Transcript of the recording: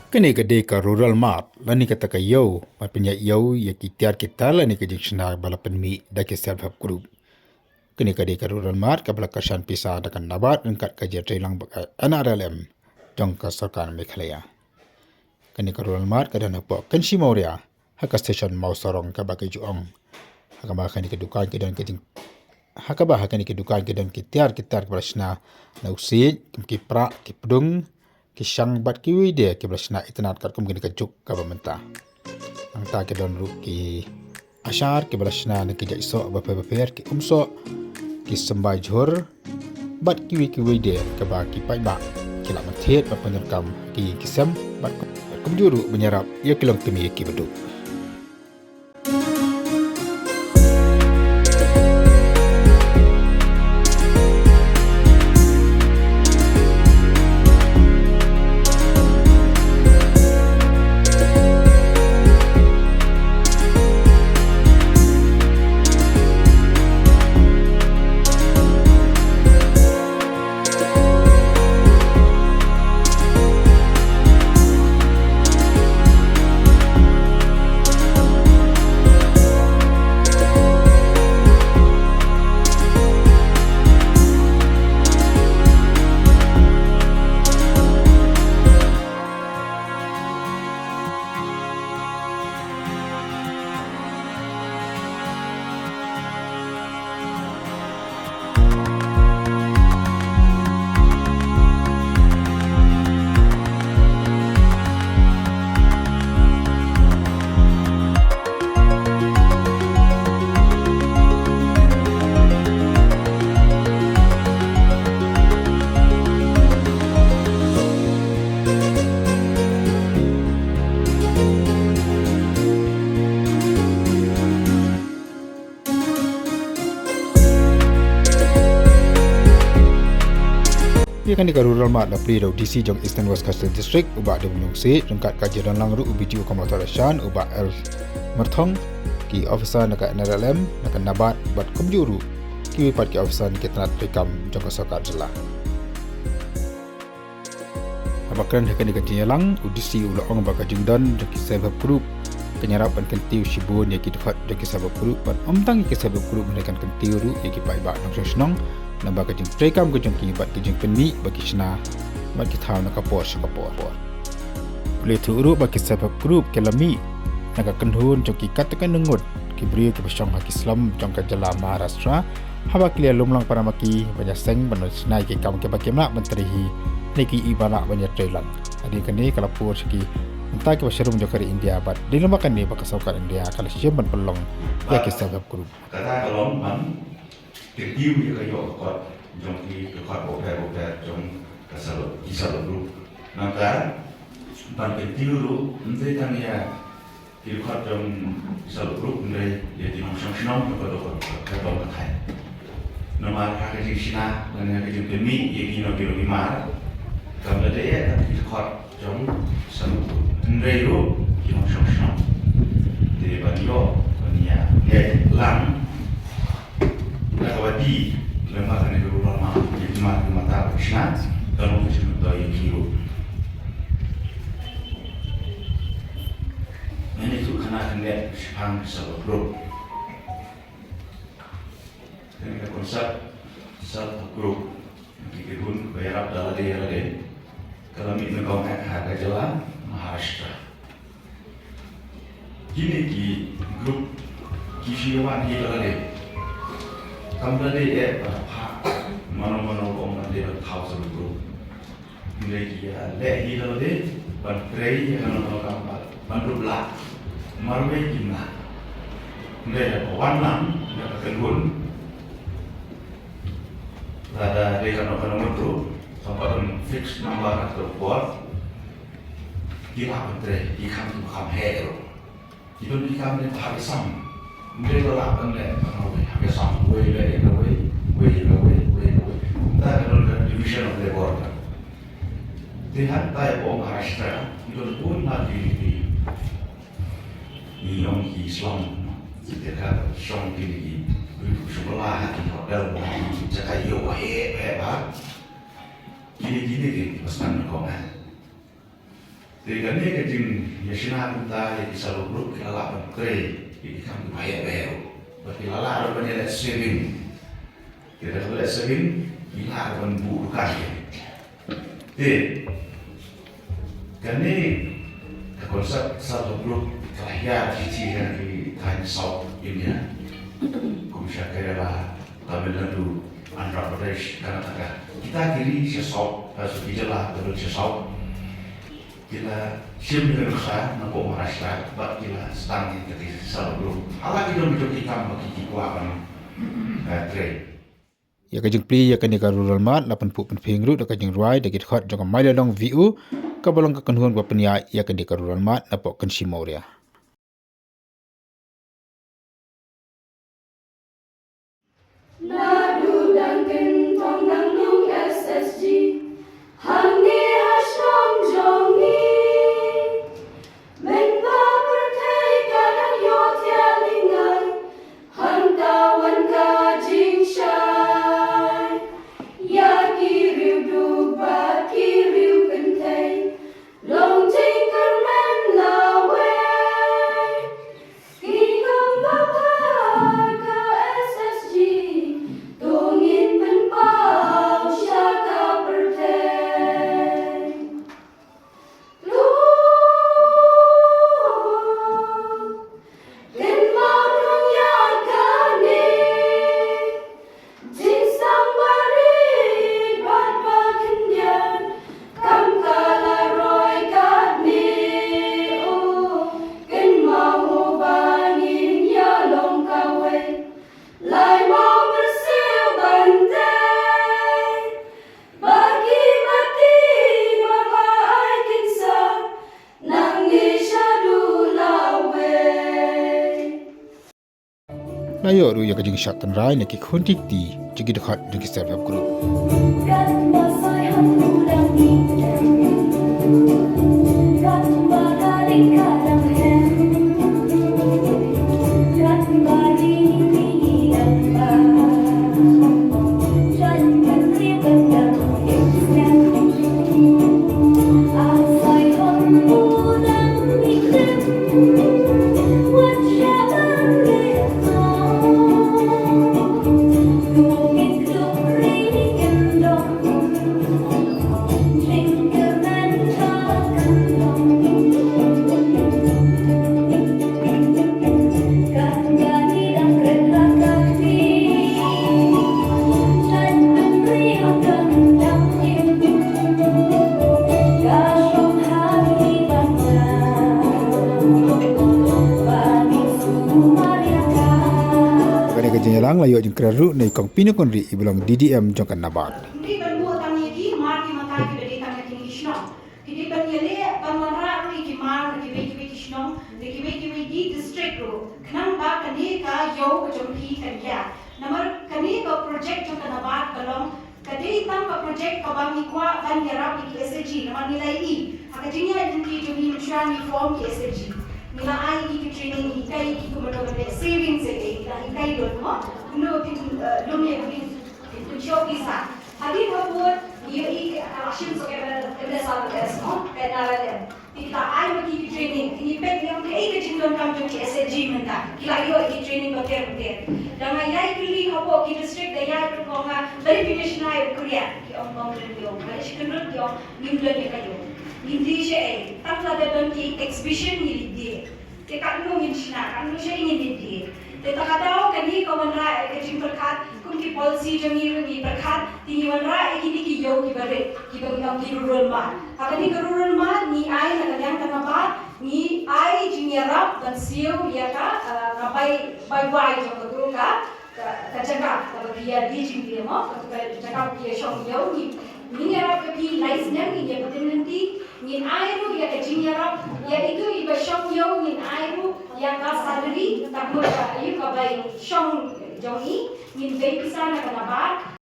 Kani gede ka rural mart lani kata ka yo mapenya yo ya kitiar kita lani ka jingsna bala penmi da ke self help group. Kani gede ka rural mart ka bala kashan pisa da kan nabat engkat ka je trailang baka NRLM jong ka sarkar Meghalaya. Kani ka rural mart ka dana po kanshi mauria haka station mau sorong ka baka juong. Haka ba kani ka dukan ka dan ka jing haka ba kani ka dukan ka dan kitiar berasna na usit ki pra ki pedung kisang bat kiwi dia ke belasna itanat kat kum gini kajuk ka bamenta angta ke don ru ki ashar ke belasna ne ke jaiso baper ki umso ki sembai jhor bat kiwi dia ke ba ki pai ba ki la mathet ba penyerkam ki kisam bat kum juru menyerap ya kilong temi ki beduk. Ia kan di rural mat la pri DC jong Eastern West Coastal District uba de bunung se jengkat kajian lang ru ubi ju komotorashan uba el merthong ki officer nak NRLM nak nabat bat kumjuru ki pat ki officer ni ketnat pekam jong sokat jela abakran hakan di lang DC ula ong baka jingdan jong ki sebab group penyerapan kentiu shibun ya ki dekat jong ki sebab group bat omtang ki sebab group menekan kentiu ru ya ki pai ba nong senong na baka jing prekam ko jong ki bat ki jing penmi baki sna bat ki thau na kapor sakapor le thuru baki sebab group kelami naga kendhun jong ki katakan nengut ki bri ki besong haki islam jong ka jala Maharashtra haba klia lumlang para maki banyak seng banoi snai ki kam ke baki mak menteri hi neki ibana banyak trailang adi kani kalapur siki entah ke basyarum jokari India bat dilemakan ni baka saukar India kala siam ban pelong ya ki sebab group kata kalau man kecil ya kayo kot jong ki kot boper jong kisah dulu maka ban kecil dulu nanti kan ya ki kot jong kisah dulu nanti ya di nong senong ko ko kai nama hak di sina dan yang di demi ya di no di mar kalau ada ya ki kot jong sanu nanti ru di nong senong di banyo ya lang Kawadi lemah kan itu lama jadi mata snat kalau kita daya kilo ini tu karena kena sepang sebelum ini konsep sebelum kita pun bayar dalam dia kalau kita kau harga jalan Maharashtra gini ki grup kisiawan di dalam kamu tadi ya mana orang nanti tahu sebelum mereka lehi tadi bertrai yang orang kamu berbelak marwai gimana mereka warna mereka kendun ada dia kan itu sampai fix number atau buat kita bertrai ikan tu kamu hero itu ikan itu harus sama mereka lakukan mereka habis sampai way. That is division of labor. They had type of Maharashtra. It was all not the young Islam. They had strong the sebelah di hotel di Jakarta hebat. Gini pesan kau Jadi ke jing yasina kunta ya kisah grup kita lapan kre di kami bayar bayar. Berarti lala ada banyak saving. Tidak boleh saving bila ada bukan. Jadi kami konsep satu grup kerja di kan di Thai South India. Komisia Kerala, Tamil Nadu, Andhra Pradesh, Karnataka. Kita kiri sesok, sudah jelas betul sesok. Kita siap dengan usaha nampak Maharashtra, bak kita stang di satu grup. Alat kita menjadi kita bagi kikuatan trade. Ya kajing pli ya kanika rural mat lapan pu pen phingru da kajing ruai da git khat jong mai long VU ka balong ka kanhuan wa penya ya kanika rural mat napok kan simoria. Nadu dan kentong dan lung SSG Hangi hasyong jongi Menpa bertaikan dan yotia lingai Hantawan kajing syai Ya kiriu dubat kiriu kentai Long tingkar men lawai Kikam bapak ke SSG Tungin penpau syaka pertai Lu Ken marung yakane Jinsang bari bat bakenyan Kam kala roy kadni Ken mau bangin ya long kawe Lai mau bersil bantai Bagi mati bagai kinsa Nangis syadu lawe Layo ru ya kajing syatan rai na ki khuntik ti jigi da khat jigi self help group. Kan masai hamdu dan nikah Kan bagari kadang hem Kan bari ni dan Jangan ribet dan isyan Asai hamdu dan nikah Wajah berlihat Tungin kluri gendong Jingker men takandong Kandani dan kereta kaki Dan menteri akan dangin Gasyong hati bangsa Bani Sumariaka Kani kajing yalang layo jing kraru na ikong pinakondri ibulang DDM jong kan nabat. Hindi ban mo tang yedi marki mataki bedi tang yedi kishno. Hindi ban yele ban manra ri ki mar ki be kishno, de ki be di district ro. Khnang ba kani ka yo ko jom thi kan ya. Namar kani ka project jo kana ba kalong kadi tang ka project ka ba mi kwa ban yara ki SG namar nilai i. Aka jinya dinti jo mi mchran ni form ki SG. Nila ai ki training ki kai ki ko mano be savings e ki kai do mo. No ki lo me ki show bisa. Hadi buat dia ini action so kayak ada salah kes, no? Kayak ada. Kita ai bagi training, ini pek yang ke jindon kam jo ki SG menta. Kila yo ki training beter. Dan ayai kili hopo ki district daya ko nga verification ay kuria ki ong yo. Kaya sikunrut yo nimdo ni kayo. Hindi siya tatla da ki exhibition ni di. Te kanno min sina, kanno siya ingin di. Te takadaw kani ko manra ke jing perkat kum ki policy jangi ni perkat ti manra ki ki yo ki bare ki bang ki rural ma. Akani ka rural ma ni ai na kanyang tanabat ni ai jing yarap dan siu ya ka ngabai bai jo ko ka jaga ka dia di jing dia mo ka jaga ki shong yo ni yarap ki license ni dia patin nanti ni ai ru ya ka jing yarap ya itu iba shong yo ni ai ru ya ka salary takmo ayu ka bai shong jongi ni bai pisana ka nabat